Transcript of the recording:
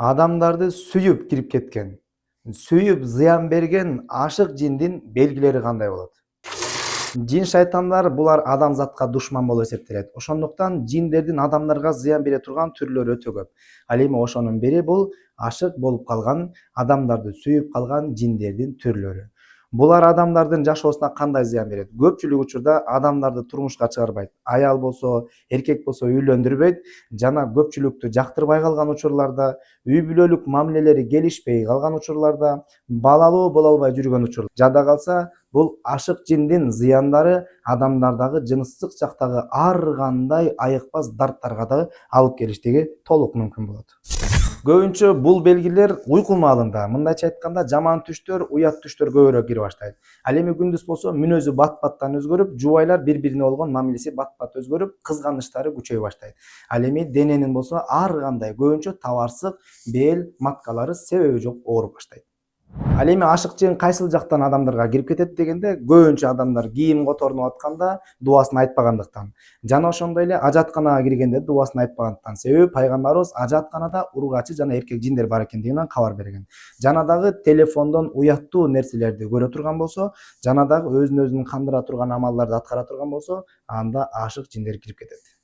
Адамдарды сүйүп кирип кеткен, сүйүп зыян берген ашык жиндин белгилери кандай болот? Жин шайтандар булар адамзатка душман болуп эсептелет. Ошондуктан жиндердин адамдарга зыян бере турган түрлөрү өтө көп. Ал эми ошонун бири бул ашык болуп калган, адамдарды сүйүп калган жиндердин түрлөрү. Булар адамдардын жашоосуна кандай зыян берет? Көпчүлүк учурда адамдарды турмушка чыгарбайт. Аял болсо, эркек болсо үйлөндүрбөйт жана көпчүлүктү жактырбай калган учурларда, үй бүлөлүк мамилелери келишпей калган учурларда, балалуу боло албай жүргөн учур. Жада калса, бул ашык жиндин зыяндары адамдардагы жыныстык жактагы ар кандай айыкпас дарттарга да алып келиштиги толук мүмкүн болот. Көбүнчө бул белгилер уйку маалында, мындайча айтканда жаман түштөр, уят түштөр көбүрөөк кирип баштайт. Ал эми күндүз болсо мүнөзү бат-баттан өзгөрүп, жубайлар бири-бирине болгон мамилеси бат-бат өзгөрүп, кызганыштары күчөй баштайт. Ал эми дененин болсо ар кандай көбүнчө табарсык, бел, маткалары себеби жок ооруп баштайт. Ал эми ашык жин кайсыл жактан адамдарга кирип кетет дегенде, көбүнчө адамдар кийим которунуп атканда дубасын айтпагандыктан жана ошондой эле ажатканага киргенде дубасын айтпагандыктан. Себеби пайгамбарыбыз ажатканада ургачы жана эркек жиндер бар экендигинен кабар берген. Жана дагы телефондон уяттуу нерселерди көрө турган болсо, жана дагы өзүн кандыра турган амалдарды аткара турган болсо, анда ашык жиндер кирип кетет.